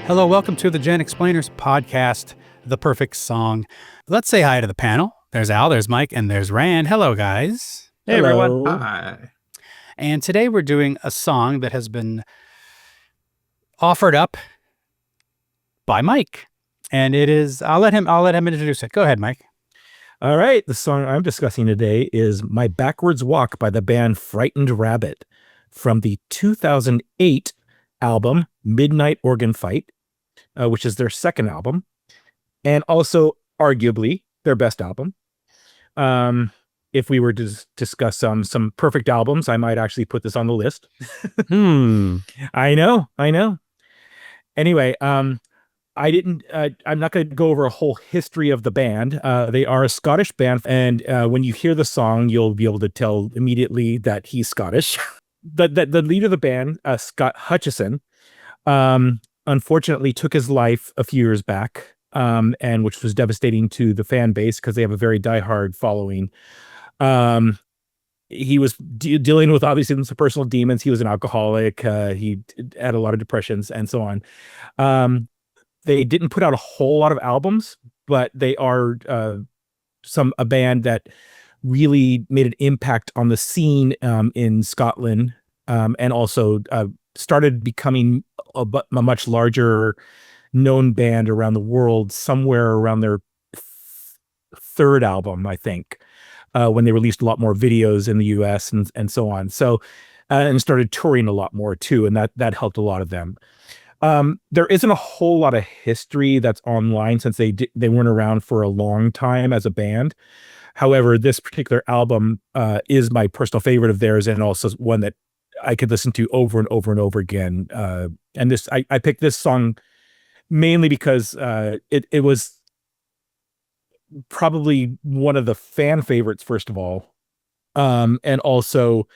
Hello, welcome to the GenXplainers podcast, The Perfect Song. Let's say hi to the panel. There's Al, there's Mike, and there's Rand. Hello, guys. Hey, Hello. everyone. Hi. And today we're doing a song that has been offered up by Mike. And it is, I'll let him introduce it. Go ahead, Mike. All right. The song I'm discussing today is My Backwards Walk by the band Frightened Rabbit from the 2008 album Midnight Organ Fight, which is their second album, and also arguably their best album. If we were to discuss some perfect albums, I might actually put this on the list. I know. Anyway, I'm not going to go over a whole history of the band. They are a Scottish band, and when you hear the song, you'll be able to tell immediately that he's Scottish. The leader of the band, Scott Hutchison, unfortunately took his life a few years back, and which was devastating to the fan base because they have a very diehard following. He was dealing with obviously some personal demons. He was an alcoholic. He had a lot of depressions and so on. They didn't put out a whole lot of albums, but they are a band that really made an impact on the scene in Scotland, and also started becoming a much larger known band around the world somewhere around their third album, I think, when they released a lot more videos in the US and so on. So, and started touring a lot more too. And that helped a lot of them. There isn't a whole lot of history that's online since they weren't around for a long time as a band. However, this particular album is my personal favorite of theirs, and also one that I could listen to over and over and over again. And this, I picked this song mainly because it was probably one of the fan favorites, first of all, and also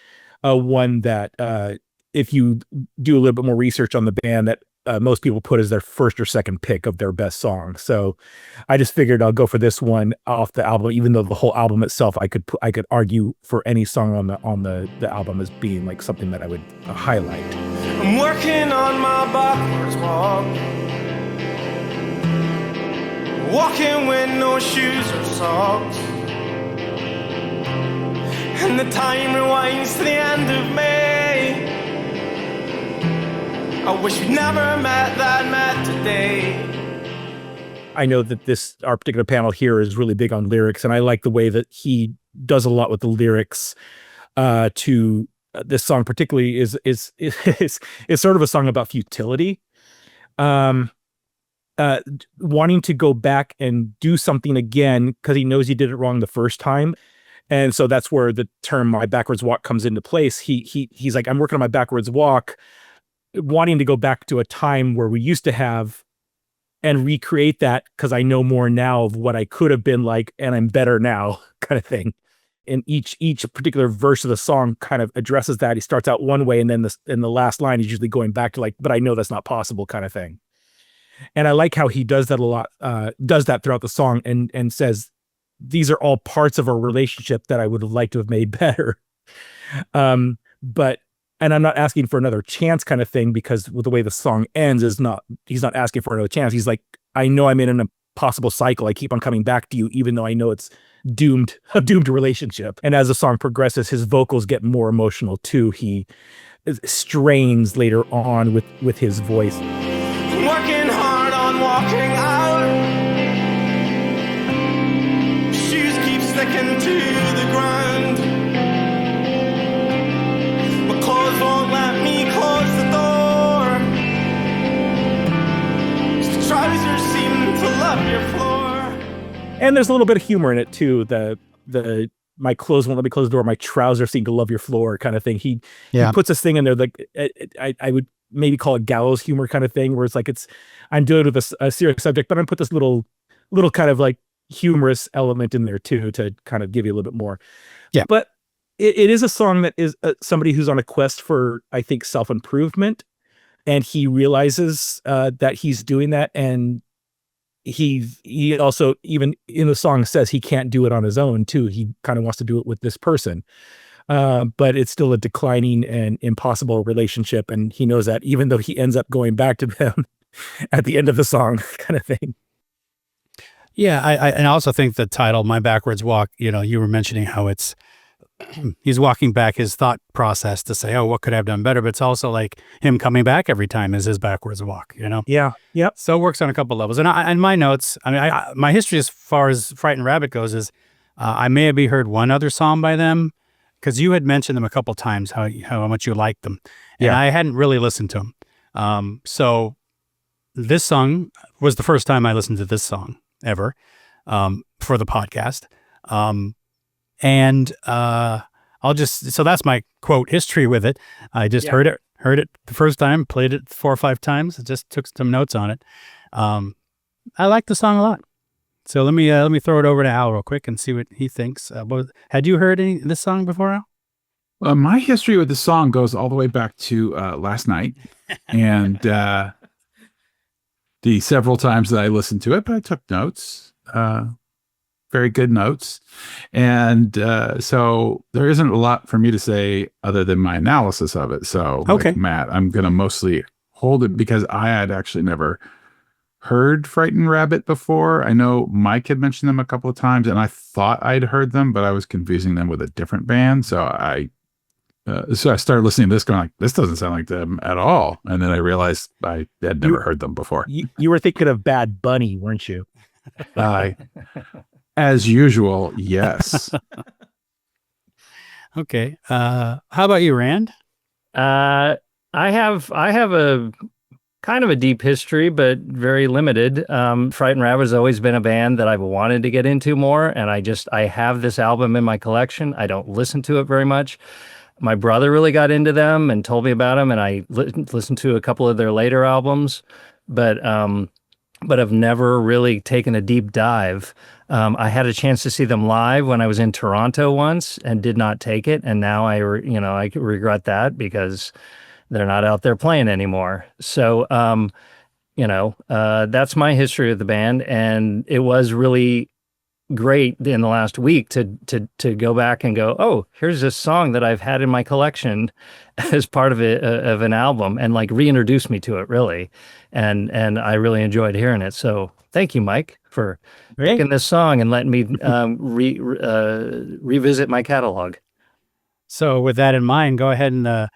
one that if you do a little bit more research on the band, that most people put as their first or second pick of their best song. So I just figured I'll go for this one off the album, even though the whole album itself, I could argue for any song on the album as being like something that I would highlight. I'm working on my backwards walk, walking with no shoes or socks, and the time rewinds to the end of May. I wish we'd never met today. I know that our particular panel here is really big on lyrics, and I like the way that he does a lot with the lyrics to this song. Particularly is sort of a song about futility, wanting to go back and do something again because he knows he did it wrong the first time. And so that's where the term "my backwards walk" comes into place. He's like, I'm working on my backwards walk, wanting to go back to a time where we used to have and recreate that because I know more now of what I could have been like, and I'm better now, kind of thing. And each particular verse of the song kind of addresses that. He starts out one way, and then in the last line, he's usually going back to like, but I know that's not possible, kind of thing. And I like how he does that a lot, does that throughout the song, and says, these are all parts of a relationship that I would have liked to have made better. And I'm not asking for another chance, kind of thing, because with the way the song ends he's not asking for another chance. He's like, I know I'm in an impossible cycle. I keep on coming back to you, even though I know it's a doomed relationship. And as the song progresses, his vocals get more emotional too. He strains later on with his voice. Working hard on walking out, shoes keep sticking to the ground, my clothes won't let me close the door, the trousers seem to love your floor. And there's a little bit of humor in it too. The my clothes won't let me close the door, my trousers seem to love your floor, kind of thing. He puts this thing in there like I would maybe call it gallows humor, kind of thing, where it's like I'm dealing with a serious subject, but I'm put this little kind of like humorous element in there too to kind of give you a little bit more. Yeah. But it is a song that is somebody who's on a quest for, I think, self-improvement, and he realizes that he's doing that, and he also, even in the song, says he can't do it on his own too. He kind of wants to do it with this person. But it's still a declining and impossible relationship. And he knows that even though he ends up going back to them, at the end of the song kind of thing. Yeah, and I also think the title, My Backwards Walk, you were mentioning how it's, he's walking back his thought process to say, oh, what could I have done better? But it's also like him coming back every time is his backwards walk, Yeah. Yep. So it works on a couple levels. And my notes, my history as far as Frightened Rabbit goes is I may have heard one other song by them because you had mentioned them a couple times, how much you liked them. And Yeah. I hadn't really listened to them. So this song was the first time I listened to this song ever for the podcast. So that's my quote history with it. I just heard it the first time, played it 4 or 5 times. I just took some notes on it. I like the song a lot. So let me throw it over to Al real quick and see what he thinks. Had you heard this song before, Al? My history with the song goes all the way back to last night, and the several times that I listened to it, but I took notes, very good notes. And so there isn't a lot for me to say other than my analysis of it. So, okay. Like Matt, I'm going to mostly hold it because I had actually never heard Frightened Rabbit before. I know Mike had mentioned them a couple of times, and I thought I'd heard them, but I was confusing them with a different band. So I started listening to this going like, this doesn't sound like them at all. And then I realized I had never heard them before. You were thinking of Bad Bunny, weren't you? As usual, yes. Okay. How about you, Rand? I have a kind of a deep history, but very limited. Frightened Rabbit has always been a band that I've wanted to get into more, and I have this album in my collection. I don't listen to it very much. My brother really got into them and told me about them, and I listened to a couple of their later albums, but I've never really taken a deep dive. I had a chance to see them live when I was in Toronto once and did not take it, and now I regret that because they're not out there playing anymore. So, that's my history of the band, and it was really great in the last week to go back and go, oh, here's this song that I've had in my collection as part of an album, and like reintroduce me to it really, and I really enjoyed hearing it. So thank you, Mike, for picking this song and letting me revisit my catalog. So with that in mind, go ahead and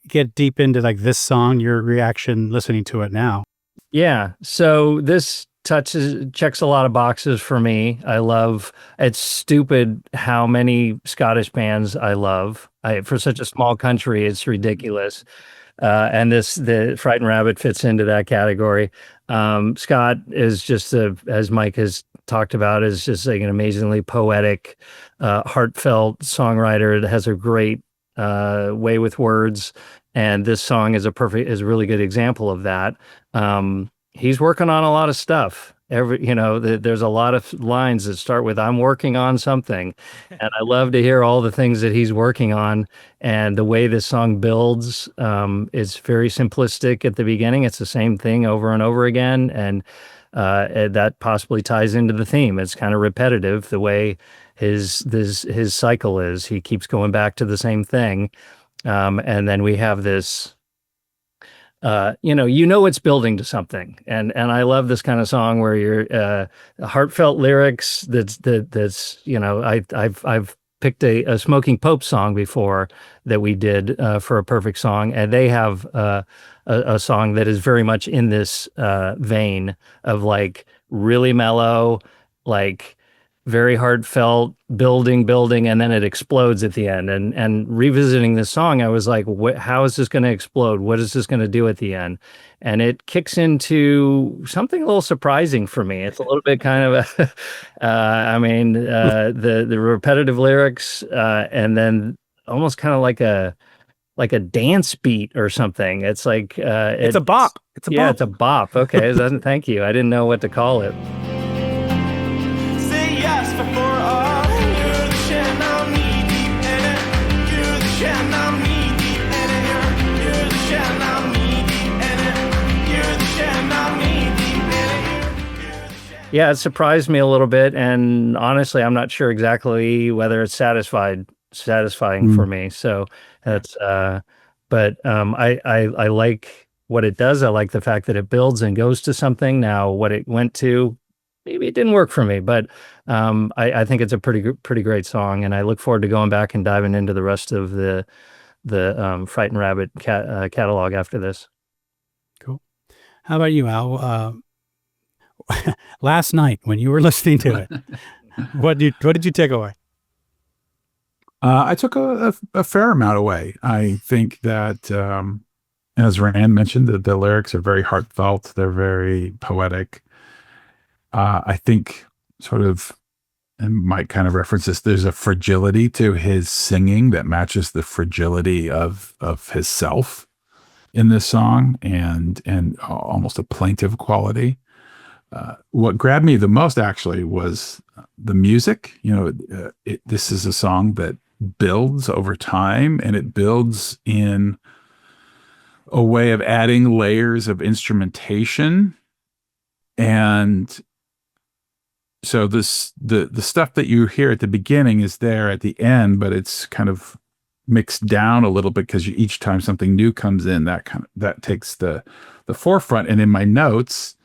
get deep into like this song, your reaction listening to it now. Yeah. So this checks a lot of boxes for me. It's stupid how many Scottish bands I love. For such a small country, it's ridiculous. And the Frightened Rabbit fits into that category. Scott is just as Mike has talked about, is just like an amazingly poetic, heartfelt songwriter that has a great way with words. And this song is a really good example of that. He's working on a lot of stuff. There's a lot of lines that start with, I'm working on something. And I love to hear all the things that he's working on. And the way this song builds is very simplistic at the beginning. It's the same thing over and over again. And that possibly ties into the theme. It's kind of repetitive the way his cycle is. He keeps going back to the same thing. And then we have this, it's building to something. And I love this kind of song where you're, heartfelt lyrics that's, I've picked a Smoking Pope song before that we did, for a perfect song. And they have, a song that is very much in this, vein of like really mellow, like very heartfelt, building, and then it explodes at the end. And revisiting this song, I was like, how is this going to explode? What is this going to do at the end? And it kicks into something a little surprising for me. It's a little bit kind of the repetitive lyrics, and then almost kind of like a dance beat or something. It's like it's a bop. It's a bop. Okay, thank you. I didn't know what to call it. Yeah, it surprised me a little bit, and honestly, I'm not sure exactly whether it's satisfying for me. So that's, I like what it does. I like the fact that it builds and goes to something. Now, what it went to, maybe it didn't work for me, but I think it's a pretty great song, and I look forward to going back and diving into the rest of the Frightened Rabbit catalog after this. Cool. How about you, Al? Last night when you were listening to it, what did you take away? I took a fair amount away. I think that, as Rand mentioned, the lyrics are very heartfelt. They're very poetic. I think sort of, and Mike kind of references, there's a fragility to his singing that matches the fragility of his self in this song, and almost a plaintive quality. What grabbed me the most actually was the music. This is a song that builds over time, and it builds in a way of adding layers of instrumentation. And so the stuff that you hear at the beginning is there at the end, but it's kind of mixed down a little bit because each time something new comes in, that takes the forefront. And in my notes,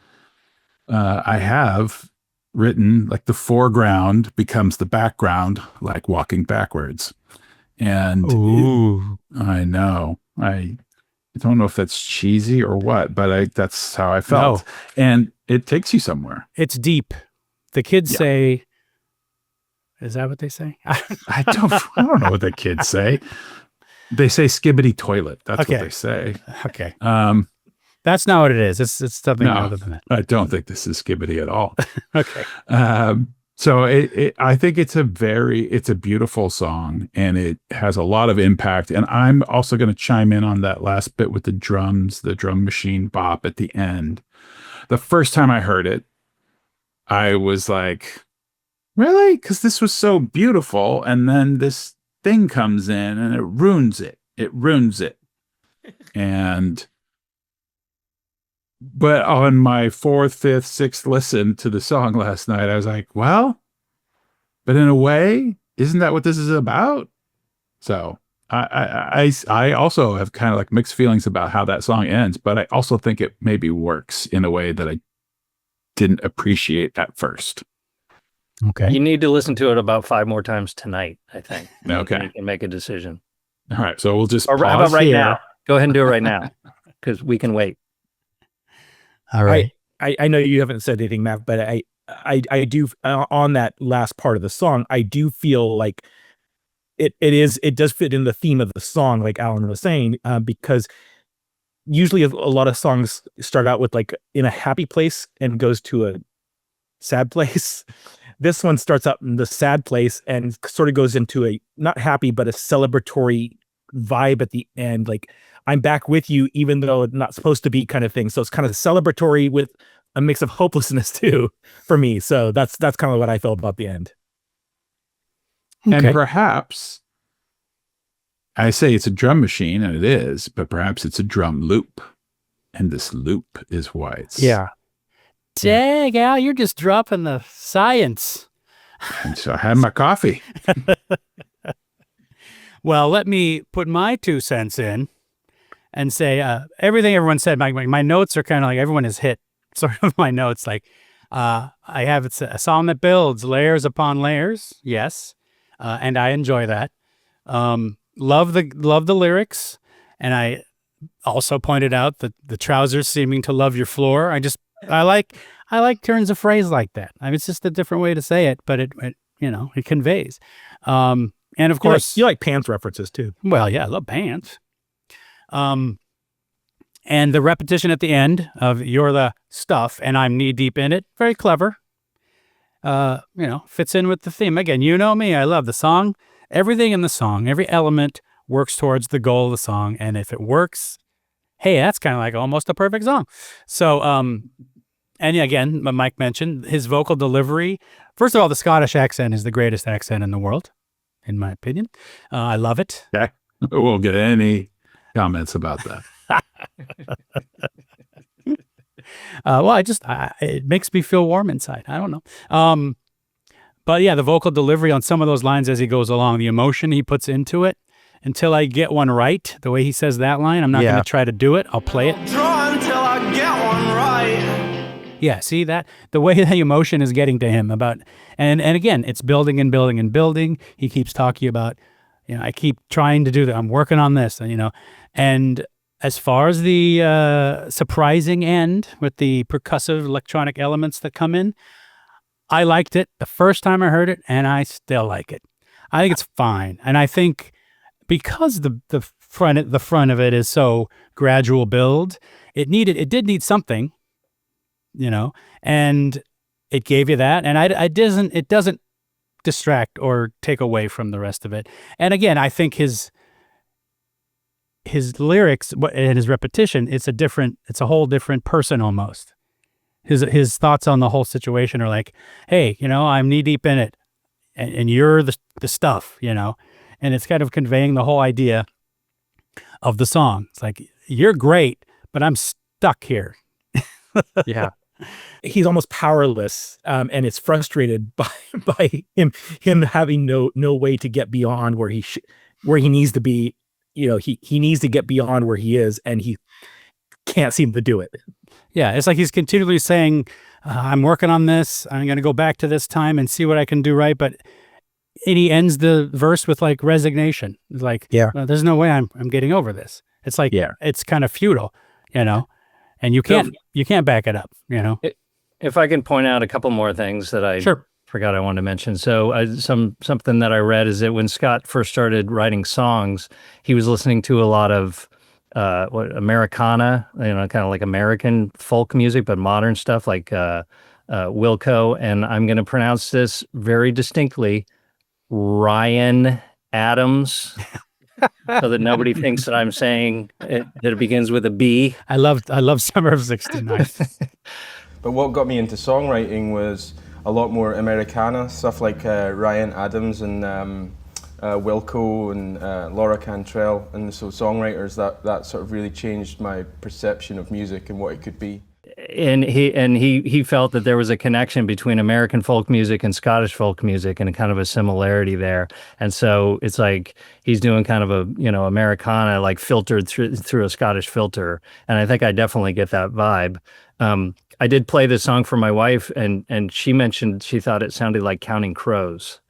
I have written like the foreground becomes the background, like walking backwards. And I know, I don't know if that's cheesy or what, but that's how I felt. No. And it takes you somewhere. It's deep. The kids say, is that what they say? I don't know what the kids say. They say skibbity toilet. That's what they say. Okay. That's not what it is. It's something other than that. I don't think this is skibbity at all. Okay. So I think it's a beautiful song, and it has a lot of impact. And I'm also going to chime in on that last bit with the drums, the drum machine bop at the end. The first time I heard it, I was like, really? Because this was so beautiful. And then this thing comes in and it ruins it. But on my 4th, 5th, 6th listen to the song last night, I was like, well, but in a way, isn't that what this is about? So I also have kind of like mixed feelings about how that song ends, but I also think it maybe works in a way that I didn't appreciate at first. Okay. You need to listen to it about 5 more times tonight, I think. Okay. You can make a decision. All right. So we'll just how about right now? Go ahead and do it right now, because we can wait. All right. I know you haven't said anything, Matt, but I do on that last part of the song, I do feel like it does fit in the theme of the song, like Alan was saying, because usually a lot of songs start out with like in a happy place and goes to a sad place. This one starts out in the sad place and sort of goes into a not happy, but a celebratory vibe at the end. Like, I'm back with you, even though it's not supposed to be, kind of thing. So it's kind of celebratory with a mix of hopelessness too, for me. So that's kind of what I felt about the end. Okay. And perhaps I say it's a drum machine, and it is, but perhaps it's a drum loop, and this loop is why it's Dang, Al, you're just dropping the science. And so I had my coffee. Well, let me put my 2 cents in and say everything everyone said. My notes are kind of like everyone has hit sort of my notes. Like I have it's a song that builds layers upon layers. Yes, and I enjoy that. Love the lyrics, and I also pointed out that the trousers seeming to love your floor. I like turns of phrase like that. I mean, it's just a different way to say it, but it conveys. And of course, you like pants references too. Well, yeah, I love pants. And the repetition at the end of "you're the stuff and I'm knee deep in it," very clever. Fits in with the theme. Again, you know me, I love the song. Everything in the song, every element works towards the goal of the song, and if it works, hey, that's kind of like almost a perfect song. So, and again, Mike mentioned his vocal delivery. First of all, the Scottish accent is the greatest accent in the world, in my opinion. I love it. Okay. We won't get any comments about that. It makes me feel warm inside. I don't know. But yeah, the vocal delivery on some of those lines as he goes along, the emotion he puts into it, until I get one right, the way he says that line, I'm not going to try to do it. I'll play it. Yeah, see that the way the emotion is getting to him about, and again, it's building and building and building. He keeps talking about, I keep trying to do that. I'm working on this, and as far as the surprising end with the percussive electronic elements that come in, I liked it the first time I heard it, and I still like it. I think it's fine, and I think because the front of it is so gradual build, it did need something. And it gave you that, and it doesn't distract or take away from the rest of it. And again, I think his lyrics and his repetition, it's a whole different person almost. His thoughts on the whole situation are like, hey, I'm knee deep in it, and you're the stuff, and it's kind of conveying the whole idea of the song. It's like, you're great, but I'm stuck here. Yeah. He's almost powerless, and it's frustrated by him having no way to get beyond where he needs to be. He needs to get beyond where he is, and he can't seem to do it. Yeah, it's like he's continually saying, I'm working on this. I'm going to go back to this time and see what I can do right. And he ends the verse with like resignation. It's like, well, there's no way I'm getting over this. It's like, it's kind of futile, and you can't back it up, If I can point out a couple more things that I forgot I wanted to mention. So something that I read is that when Scott first started writing songs, he was listening to a lot of Americana, kind of like American folk music, but modern stuff like Wilco. And I'm going to pronounce this very distinctly, Ryan Adams. So that nobody thinks that I'm saying that it begins with a B. I love Summer of '69. But what got me into songwriting was a lot more Americana stuff like Ryan Adams and Wilco and Laura Cantrell, and so songwriters that sort of really changed my perception of music and what it could be. And he felt that there was a connection between American folk music and Scottish folk music, and kind of a similarity there. And so it's like he's doing kind of a Americana like filtered through a Scottish filter. And I think I definitely get that vibe. I did play this song for my wife, and she mentioned she thought it sounded like Counting Crows.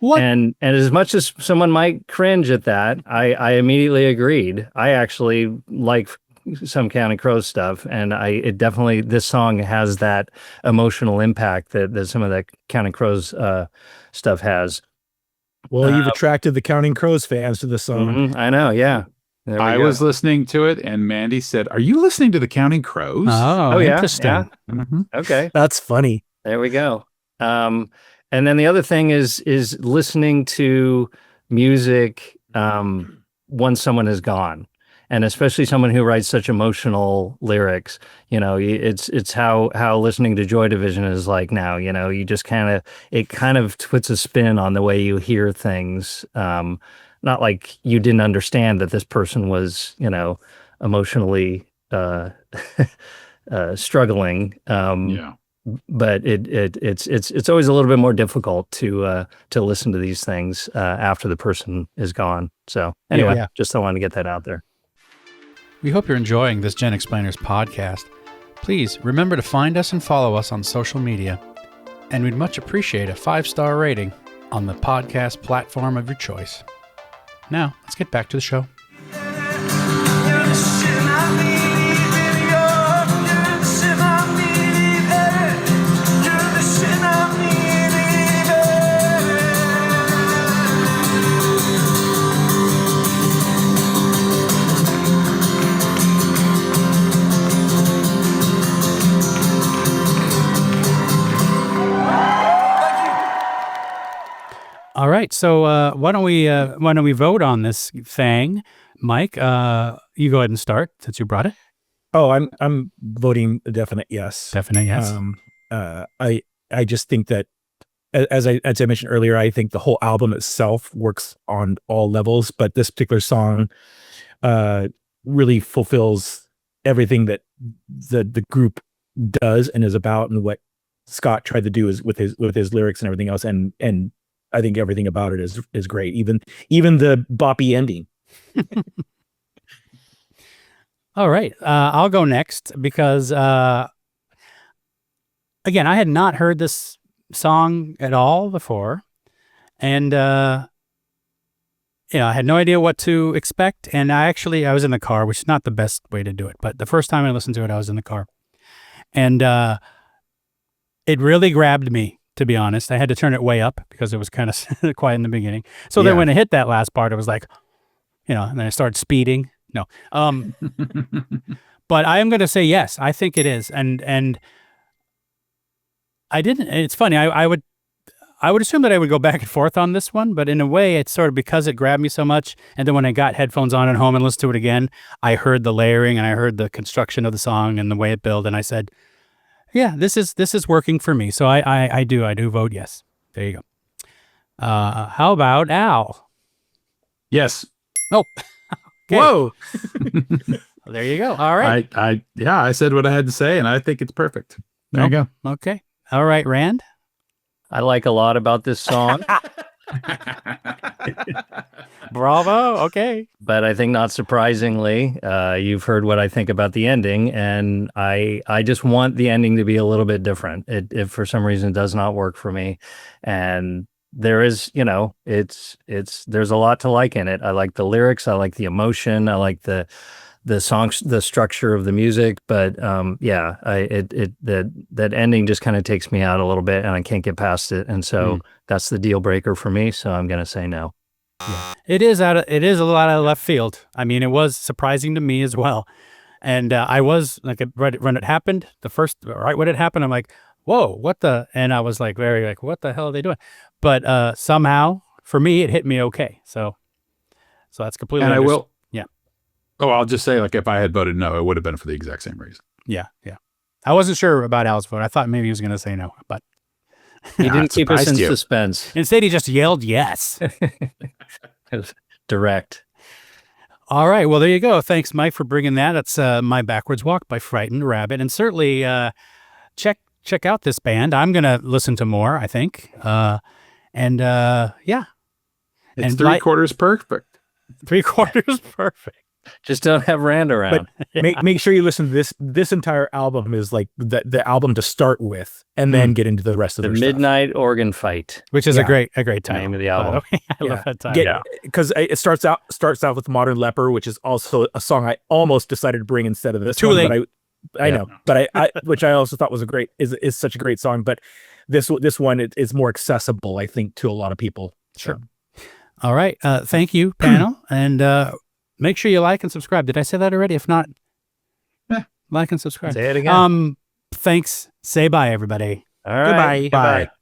What? And as much as someone might cringe at that, I immediately agreed. I actually like some Counting Crows stuff, and this song has that emotional impact that some of that Counting Crows stuff has. Well, you've attracted the Counting Crows fans to the song. I know, yeah. I was listening to it, and Mandy said, "Are you listening to the Counting Crows?" Oh, yeah, interesting. yeah. Mm-hmm. Okay, that's funny. There we go. And then the other thing is listening to music once someone is gone. And especially someone who writes such emotional lyrics, it's how listening to Joy Division is like now. You just it kind of puts a spin on the way you hear things. Not like you didn't understand that this person was, emotionally struggling. But it's always a little bit more difficult to listen to these things after the person is gone. So anyway, just I wanted to get that out there. We hope you're enjoying this GenXplainers podcast. Please remember to find us and follow us on social media. And we'd much appreciate a 5-star rating on the podcast platform of your choice. Now, let's get back to the show. All right, so why don't we vote on this thing, Mike? You go ahead and start since you brought it. Oh, I'm voting a definite yes. Definite yes. I just think that as I mentioned earlier, I think the whole album itself works on all levels, but this particular song really fulfills everything that the group does and is about, and what Scott tried to do is with his lyrics and everything else, and I think everything about it is great. Even the boppy ending. All right. I'll go next because again, I had not heard this song at all before. And, I had no idea what to expect. And I was in the car, which is not the best way to do it. But the first time I listened to it, I was in the car. And it really grabbed me, to be honest. I had to turn it way up because it was kind of quiet in the beginning. So then when it hit that last part, it was like, and then I started speeding. No. But I am going to say yes. I think it is. And I didn't. It's funny. I would assume that I would go back and forth on this one, but in a way, it's sort of because it grabbed me so much. And then when I got headphones on at home and listened to it again, I heard the layering and I heard the construction of the song and the way it built, and I said, "Yeah, this is working for me." So I do vote yes. There you go. How about Al? Yes. Oh, okay. Whoa. There you go. All right. I said what I had to say, and I think it's perfect. There you go. Okay. All right, Rand. I like a lot about this song, Bravo. Okay. but I think not surprisingly, you've heard what I think about the ending, and I just want the ending to be a little bit different. It for some reason it does not work for me, and there is, there's a lot to like in it. I like the lyrics, I like the emotion, I like the songs, the structure of the music, but that ending just kind of takes me out a little bit, and I can't get past it, and so that's the deal breaker for me. So I'm gonna say no. Yeah. It is a lot out of left field. I mean, it was surprising to me as well, and I was like, when it happened, right when it happened, I'm like, whoa, what the? And I was like, very like, what the hell are they doing? But somehow, for me, it hit me okay. So that's completely. And I will. Yeah. I'll just say, like, if I had voted no, it would have been for the exact same reason. Yeah. I wasn't sure about Al's vote. I thought maybe he was going to say no, but He didn't keep us in surprised you. suspense. instead he just yelled yes. It was direct. All right. Well, there you go. Thanks, Mike, for bringing that. That's My Backwards Walk by Frightened Rabbit. And certainly check out this band. I'm going to listen to more, I think. Yeah. It's three-quarters perfect. 3/4 perfect. Just don't have Rand around. But make sure you listen to this entire album is like the album to start with, and then get into the rest of The their stuff. Midnight Organ Fight. Which is a great title. Name of the album. I love that title. Because it starts out with Modern Leper, which is also a song I almost decided to bring instead of this. Too one, late. But I know, but I which I also thought was is such a great song. But this one is more accessible, I think, to a lot of people. Sure. All right. Thank you, panel, and make sure you like and subscribe. Did I say that already? If not, like and subscribe. Say it again. Thanks. Say bye, everybody. All right. Goodbye. Bye.